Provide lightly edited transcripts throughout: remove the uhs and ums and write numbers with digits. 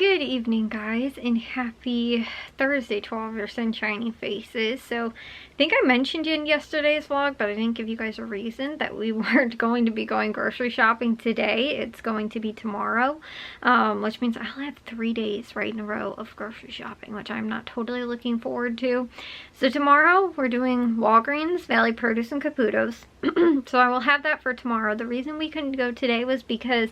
Good evening, guys, and happy Thursday to all of your sunshiny faces. So I think I mentioned in yesterday's vlog, but I didn't give you guys a reason that we weren't going to be going grocery shopping today. It's going to be tomorrow, which means I'll have 3 days right in a row of grocery shopping, which I'm not totally looking forward to. So tomorrow we're doing Walgreens, Valley Produce, and Caputo's. So I will have that for tomorrow. The reason we couldn't go today was because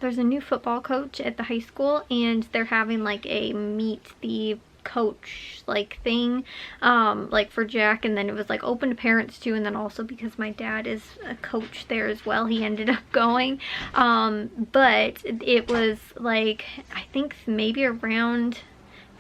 there's a new football coach at the high school, and they're having like a meet the coach like thing like for Jack, and then it was like open to parents too, and then also because my dad is a coach there as well, he ended up going. But it was like, I think maybe around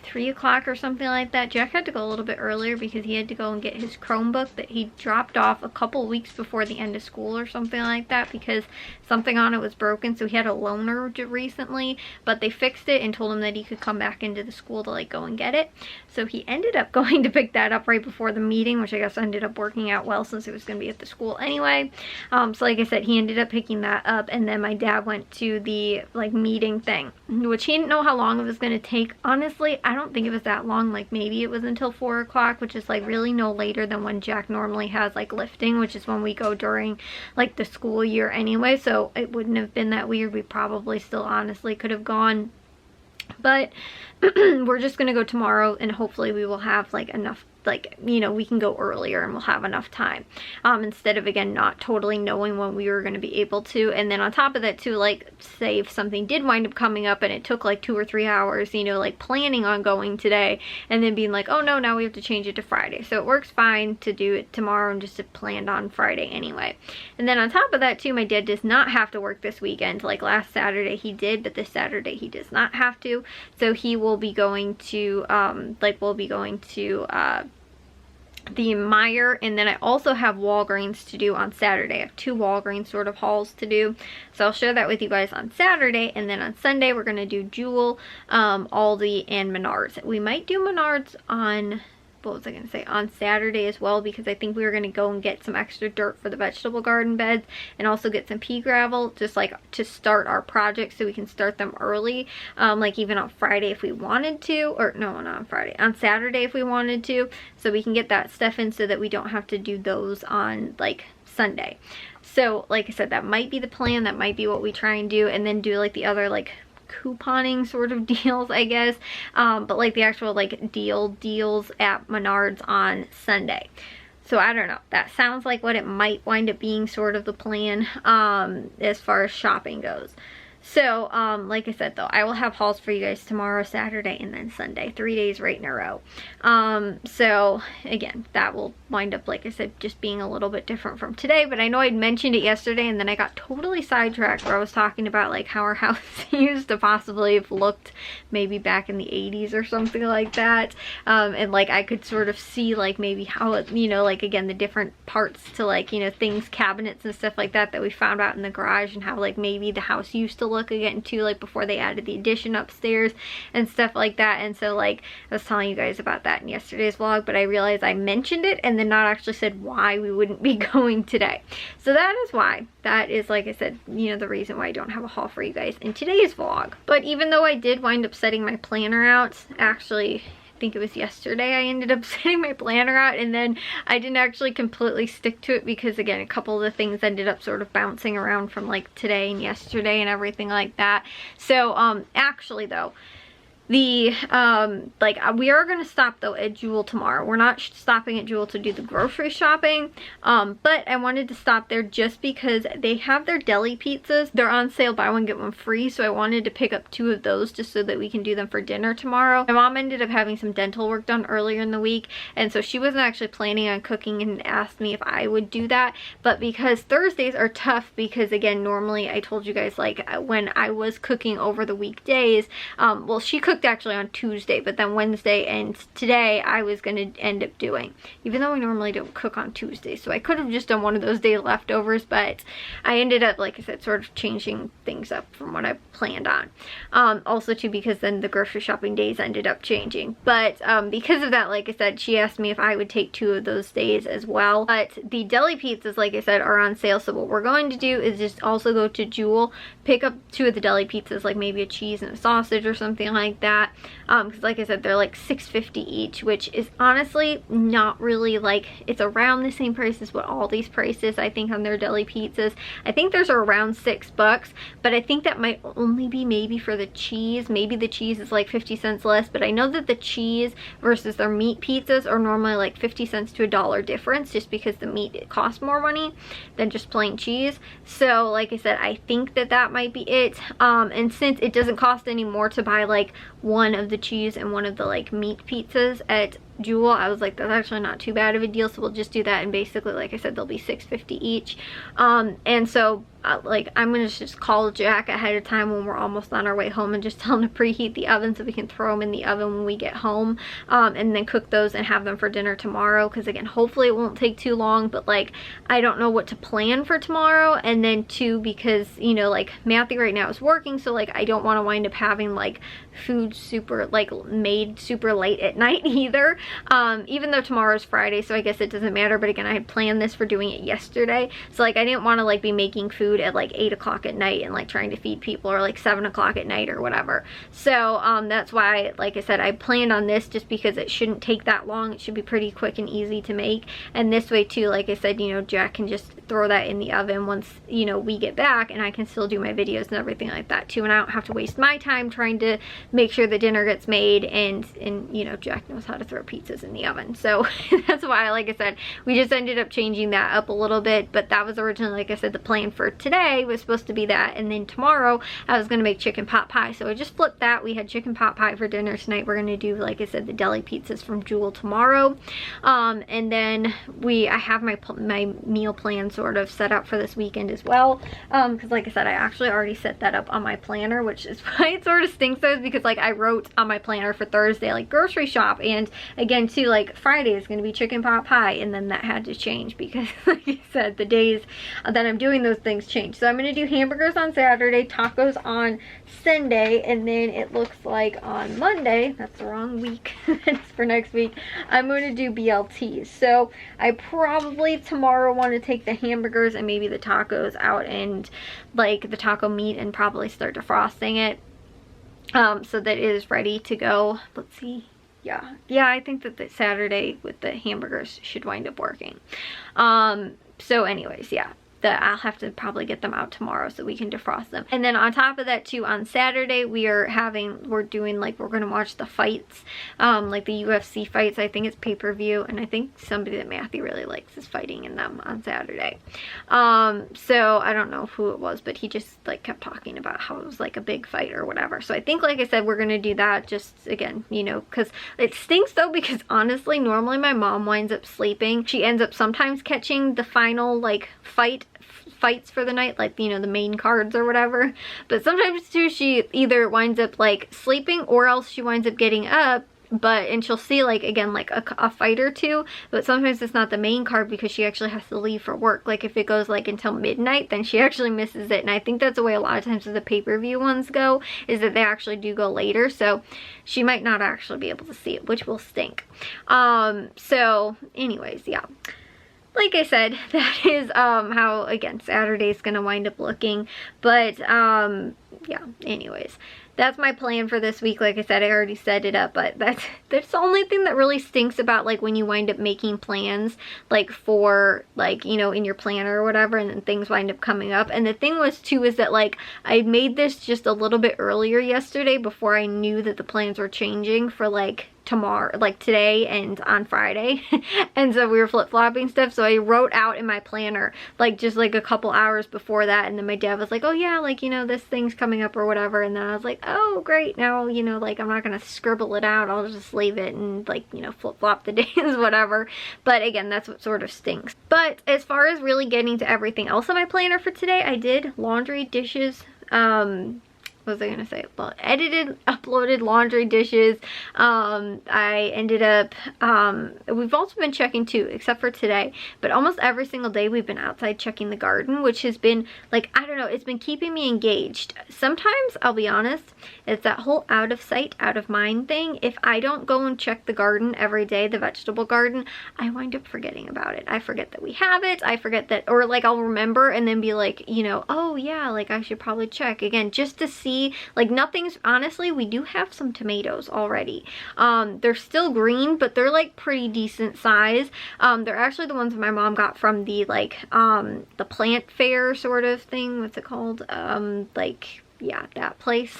3 o'clock or something like that. Jack had to go a little bit earlier because he had to go and get his Chromebook that he dropped off a couple weeks before the end of school or something like that, because something on it was broken. So he had a loaner recently, but they fixed it and told him that he could come back into the school to like go and get it. So he ended up going to pick that up right before the meeting, which I guess ended up working out well since it was going to be at the school anyway. So like I said, he ended up picking that up, and then my dad went to the like meeting thing, which he didn't know how long it was going to take. Honestly, I don't think it was that long. Like maybe it was until 4 o'clock, which is like really no later than when Jack normally has like lifting, which is when we go during like the school year anyway. So it wouldn't have been that weird. We probably still honestly could have gone, but we're just gonna go tomorrow, and hopefully we will have like enough, like, you know, we can go earlier and we'll have enough time, instead of again not totally knowing when we were going to be able to. And then on top of that too, like say if something did wind up coming up and it took like 2 or 3 hours, you know, like planning on going today and then being like, oh no, now we have to change it to Friday. So it works fine to do it tomorrow and just to plan on Friday anyway. And then on top of that too, my dad does not have to work this weekend. Like last Saturday he did, but this Saturday he does not have to. So he will be going to the Meijer, and then I also have Walgreens to do on Saturday. I have 2 Walgreens sort of hauls to do, so I'll share that with you guys on Saturday. And then on Sunday we're going to do Jewel, Aldi, and Menards. We might do Menards on, what was I going to say, on Saturday as well, because I think we were going to go and get some extra dirt for the vegetable garden beds and also get some pea gravel, just like to start our project so we can start them early, like even on Friday if we wanted to, or no, not on Friday, on Saturday if we wanted to, so we can get that stuff in so that we don't have to do those on like Sunday. So like I said, that might be the plan, that might be what we try and do, and then do like the other like couponing sort of deals, I guess, but like the actual like deals at Menards on Sunday. So I don't know, that sounds like what it might wind up being, sort of the plan as far as shopping goes. So like I said though, I will have hauls for you guys tomorrow, Saturday, and then Sunday, 3 days right in a row. So again, that will wind up, like I said, just being a little bit different from today. But I know I'd mentioned it yesterday, and then I got totally sidetracked where I was talking about like how our house used to possibly have looked maybe back in the 80s or something like that, and like I could sort of see like maybe how it, you know, like again the different parts to like, you know, things, cabinets and stuff like that we found out in the garage, and how like maybe the house used to look again too, like before they added the addition upstairs and stuff like that. And so like I was telling you guys about that in yesterday's vlog, but I realized I mentioned it and then not actually said why we wouldn't be going today. So that is why. That is, like I said, you know, the reason why I don't have a haul for you guys in today's vlog. But even though I did wind up setting my planner out, actually I think it was yesterday I ended up setting my planner out, and then I didn't actually completely stick to it because again a couple of the things ended up sort of bouncing around from like today and yesterday and everything like that. So actually though, the we are going to stop though at Jewel tomorrow. We're not stopping at Jewel to do the grocery shopping, but I wanted to stop there just because they have their deli pizzas. They're on sale, buy one get one free, so I wanted to pick up 2 of those just so that we can do them for dinner tomorrow. My mom ended up having some dental work done earlier in the week, and so she wasn't actually planning on cooking and asked me if I would do that. But because Thursdays are tough, because again normally I told you guys like when I was cooking over the weekdays, well, she cooked cooked actually on Tuesday, but then Wednesday and today I was gonna end up doing, even though we normally don't cook on Tuesday. So I could have just done one of those day leftovers, but I ended up, like I said, sort of changing things up from what I planned on. Also too, because then the grocery shopping days ended up changing. But because of that, like I said, she asked me if I would take 2 of those days as well. But the deli pizzas, like I said, are on sale. So what we're going to do is just also go to Jewel, pick up 2 of the deli pizzas, like maybe a cheese and a sausage or something like that. Because like I said, they're like $6.50 each, which is honestly not really, like, it's around the same price as what all these prices I think on their deli pizzas. I think theirs are around $6, but I think that might only be maybe for the cheese. Maybe the cheese is like 50 cents less, but I know that the cheese versus their meat pizzas are normally like 50 cents to $1 difference, just because the meat, it costs more money than just plain cheese. So like I said, I think that that might be it. And since it doesn't cost any more to buy like one of the cheese and one of the like meat pizzas at Jewel, I was like, that's actually not too bad of a deal, so we'll just do that. And basically, like I said, they'll be $6.50 each. And so like, I'm gonna just call Jack ahead of time when we're almost on our way home and just tell him to preheat the oven so we can throw them in the oven when we get home, and then cook those and have them for dinner tomorrow. Because again, hopefully it won't take too long, but like, I don't know what to plan for tomorrow. And then too, because you know, like Matthew right now is working, so like I don't want to wind up having like food super like made super late at night either, even though tomorrow's Friday, so I guess it doesn't matter. But again, I had planned this for doing it yesterday, so like I didn't want to like be making food at like 8 o'clock at night and like trying to feed people, or like 7 o'clock at night or whatever. So that's why, like I said, I planned on this just because it shouldn't take that long. It should be pretty quick and easy to make. And this way too, like I said, you know, Jack can just throw that in the oven once, you know, we get back, and I can still do my videos and everything like that too, and I don't have to waste my time trying to make sure the dinner gets made. And you know, Jack knows how to throw pizzas in the oven, so that's why, like I said, we just ended up changing that up a little bit. But that was originally, like I said, the plan for today was supposed to be that, and then tomorrow I was gonna make chicken pot pie, so I just flipped that. We had chicken pot pie for dinner tonight. We're gonna do, like I said, the deli pizzas from Jewel tomorrow, and then I have my meal plan sort of set up for this weekend as well, because like I said, I actually already set that up on my planner, which is why it sort of stinks though, because like I wrote on my planner for Thursday like grocery shop, and again too, like Friday is gonna be chicken pot pie, and then that had to change because like I said, the days that I'm doing those things change. So I'm gonna do hamburgers on Saturday, tacos on Sunday, and then it looks like on Monday, that's the wrong week, it's for next week, I'm gonna do BLTs. So I probably tomorrow want to take the hamburgers and maybe the tacos out and like the taco meat and probably start defrosting it, so that it is ready to go. Let's see. Yeah, I think that the Saturday with the hamburgers should wind up working. So anyways, yeah, I'll have to probably get them out tomorrow so we can defrost them. And then on top of that too, on Saturday we're gonna watch the fights, like the UFC fights. I think it's pay-per-view, and I think somebody that Matthew really likes is fighting in them on Saturday. So I don't know who it was, but he just like kept talking about how it was like a big fight or whatever. So I think, like I said, we're gonna do that, just again, you know, because it stinks though, because honestly normally my mom winds up sleeping. She ends up sometimes catching the final like fights for the night, like, you know, the main cards or whatever, but sometimes too she either winds up like sleeping, or else she winds up getting up, and she'll see like again like a fight or two, but sometimes it's not the main card because she actually has to leave for work. Like if it goes like until midnight, then she actually misses it. And I think that's the way a lot of times the pay-per-view ones go, is that they actually do go later, so she might not actually be able to see it, which will stink. So anyways, yeah, like I said, that is how, again, Saturday's gonna wind up looking. But yeah, anyways, that's my plan for this week. Like I said, I already set it up, but that's the only thing that really stinks about like when you wind up making plans like for like, you know, in your planner or whatever, and then things wind up coming up. And the thing was too, is that like I made this just a little bit earlier yesterday before I knew that the plans were changing for like tomorrow, like today and on Friday. And so we were flip-flopping stuff, so I wrote out in my planner like just like a couple hours before that, and then my dad was like, oh yeah, like, you know, this thing's coming up or whatever, and then I was like, oh great, now, you know, like I'm not gonna scribble it out, I'll just leave it and like, you know, flip-flop the days, whatever. But again, that's what sort of stinks. But as far as really getting to everything else on my planner for today, I did laundry, dishes, what was I gonna say? Well, edited, uploaded laundry, dishes. I ended up, we've also been checking too, except for today, but almost every single day we've been outside checking the garden, which has been like, I don't know, it's been keeping me engaged. Sometimes, I'll be honest, it's that whole out of sight, out of mind thing. If I don't go and check the garden every day, the vegetable garden, I wind up forgetting about it. I forget that we have it. I forget that, or like I'll remember and then be like, you know, oh yeah, like I should probably check again just to see. Like nothing's, honestly, we do have some tomatoes already. They're still green, but they're like pretty decent size. They're actually the ones my mom got from the like the plant fair sort of thing. What's it called? Like, yeah, that place.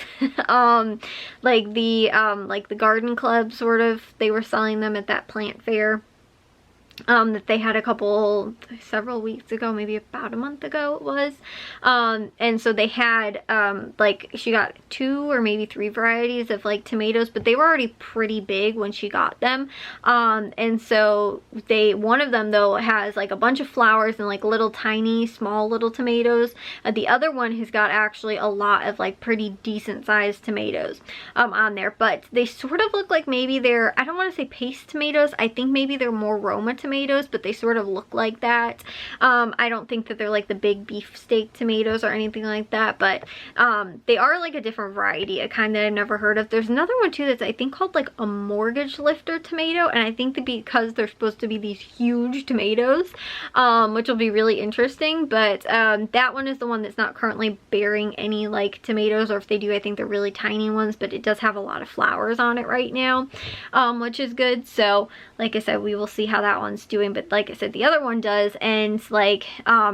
Like the garden club sort of, they were selling them at that plant fair. That they had several weeks ago, maybe about a month ago it was. And so they had, like, she got 2 or maybe 3 varieties of like tomatoes, but they were already pretty big when she got them. And so one of them though has like a bunch of flowers and like little tiny, small little tomatoes. The other one has got actually a lot of like pretty decent sized tomatoes, on there, but they sort of look like maybe they're, I don't want to say paste tomatoes. I think maybe they're more Roma tomatoes, but they sort of look like that. I don't think that they're like the big beefsteak tomatoes or anything like that, but they are like a different variety, a kind that I've never heard of. There's another one too that's I think called like a mortgage lifter tomato, and I think that because they're supposed to be these huge tomatoes, which will be really interesting, but that one is the one that's not currently bearing any like tomatoes, or if they do, I think they're really tiny ones, but it does have a lot of flowers on it right now, which is good. So like I said, we will see how that one's doing, but like I said, the other one does. And like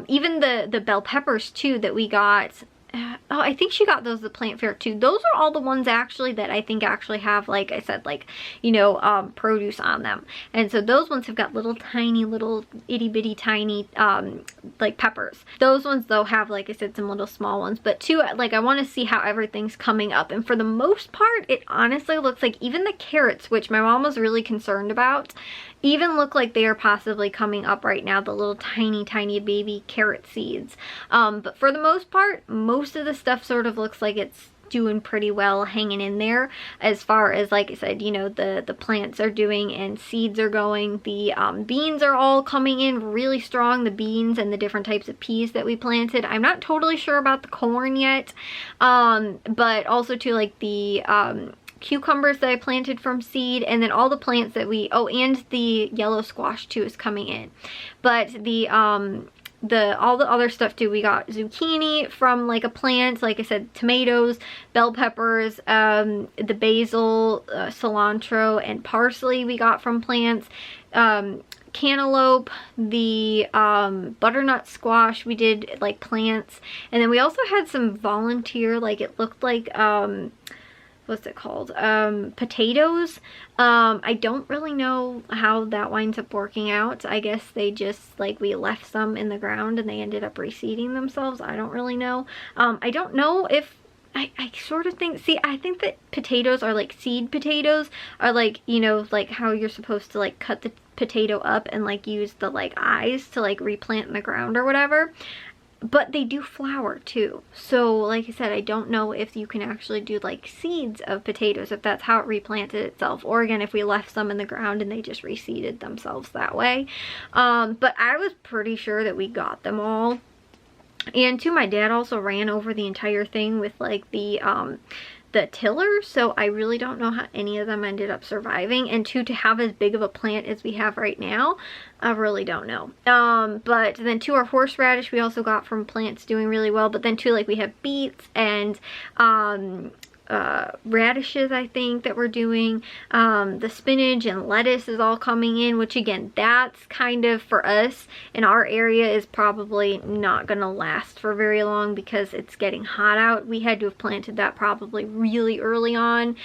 even the bell peppers too that we got, oh, I think she got those at the plant fair too. Those are all the ones actually that I think actually have, like I said, like, you know, produce on them. And so those ones have got little tiny, little itty bitty tiny like peppers. Those ones though have, like I said, some little small ones, but too, like I want to see how everything's coming up. And for the most part, it honestly looks like even the carrots, which my mom was really concerned about, even look like they are possibly coming up right now, the little tiny baby carrot seeds. But for the most part, most of the stuff sort of looks like it's doing pretty well, hanging in there, as far as, like I said, you know, the plants are doing and seeds are going. The beans are all coming in really strong, the beans and the different types of peas that we planted. I'm not totally sure about the corn yet, but also too, like the cucumbers that I planted from seed, and then all the plants that and the yellow squash too is coming in. But all the other stuff too, we got zucchini from like a plant, like I said, tomatoes, bell peppers, the basil, cilantro, and parsley we got from plants. Cantaloupe, the butternut squash we did like plants, and then we also had some volunteer, like it looked like what's it called, potatoes. I don't really know how that winds up working out. I guess they just, like, we left some in the ground and they ended up reseeding themselves. I don't really know. I don't know if I sort of think, see, I think that potatoes are like seed potatoes are like, you know, like how you're supposed to like cut the potato up and like use the like eyes to like replant in the ground or whatever. But they do flower too. So like I said, I don't know if you can actually do like seeds of potatoes, if that's how it replanted itself, or again, if we left some in the ground and they just reseeded themselves that way. But I was pretty sure that we got them all. And too, my dad also ran over the entire thing with like the tiller, so I really don't know how any of them ended up surviving. And to have as big of a plant as we have right now, I really don't know. But then too, our horseradish we also got from plants doing really well. But then too, like we have beets and radishes, I think, that we're doing. The spinach and lettuce is all coming in, which again, that's kind of, for us in our area, is probably not gonna last for very long because it's getting hot out. We had to have planted that probably really early on,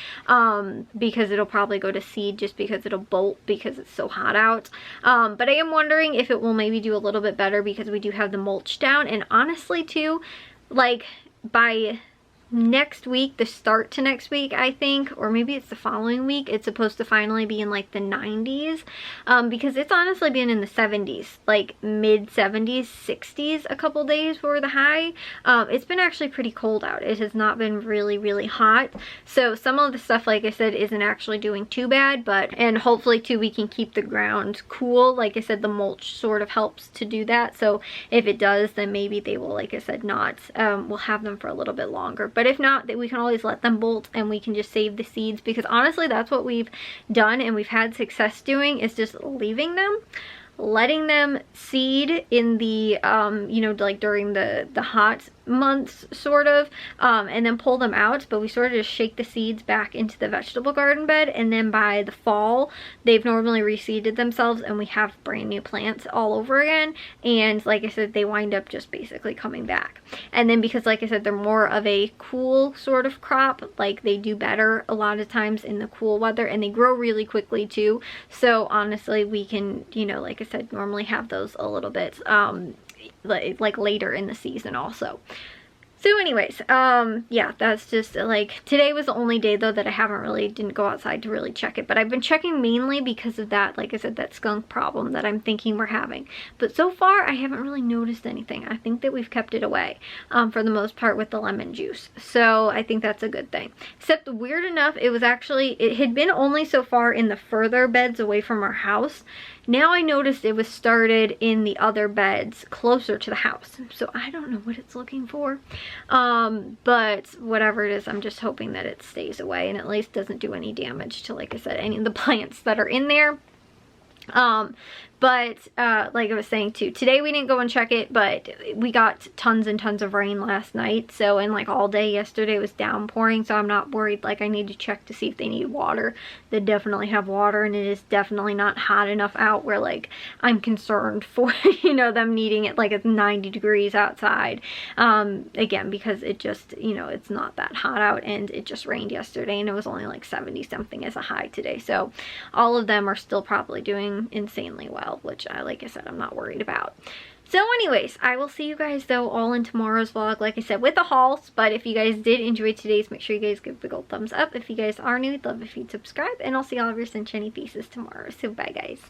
because it'll probably go to seed just because it'll bolt because it's so hot out. But I am wondering if it will maybe do a little bit better because we do have the mulch down. And honestly too, like by next week, the start to next week, I think, or maybe it's the following week, it's supposed to finally be in like the 90s, because it's honestly been in the 70s, like mid 70s, 60s a couple days were the high. It's been actually pretty cold out. It has not been really hot, so some of the stuff, like I said, isn't actually doing too bad, and hopefully too we can keep the ground cool. Like I said, the mulch sort of helps to do that, so if it does, then maybe they will, like I said, not, we'll have them for a little bit longer. But if not, we can always let them bolt and we can just save the seeds, because honestly that's what we've done and we've had success doing, is just leaving them, letting them seed in the you know, like during the hot months sort of, and then pull them out. But we sort of just shake the seeds back into the vegetable garden bed, and then by the fall they've normally reseeded themselves and we have brand new plants all over again. And like I said, they wind up just basically coming back. And then because, like I said, they're more of a cool sort of crop, like they do better a lot of times in the cool weather, and they grow really quickly too. So honestly, we can, you know, like I said, normally have those a little bit like later in the season also. So anyways, yeah, that's just like, today was the only day though that I didn't go outside to really check it, but I've been checking mainly because of that, like I said, that skunk problem that I'm thinking we're having. But so far I haven't really noticed anything. I think that we've kept it away for the most part with the lemon juice, so I think that's a good thing. Except weird enough, it had been only so far in the further beds away from our house. Now I noticed it was started in the other beds closer to the house, so I don't know what it's looking for. But whatever it is, I'm just hoping that it stays away and at least doesn't do any damage to, like I said, any of the plants that are in there. But like I was saying too, today we didn't go and check it, but we got tons and tons of rain last night, so, and like all day yesterday it was downpouring, so I'm not worried. Like, I need to check to see if they need water. They definitely have water, and it is definitely not hot enough out where like I'm concerned for you know, them needing it like it's 90 degrees outside, again, because it just, you know, it's not that hot out, and it just rained yesterday and it was only like 70 something as a high today. So all of them are still probably doing insanely well, which like I said, I'm not worried about. So anyways, I will see you guys though all in tomorrow's vlog, like I said, with the hauls. But if you guys did enjoy today's, make sure you guys give a big old thumbs up. If you guys are new, I'd love if you'd subscribe, and I'll see all of your sunshiny pieces tomorrow. So bye guys.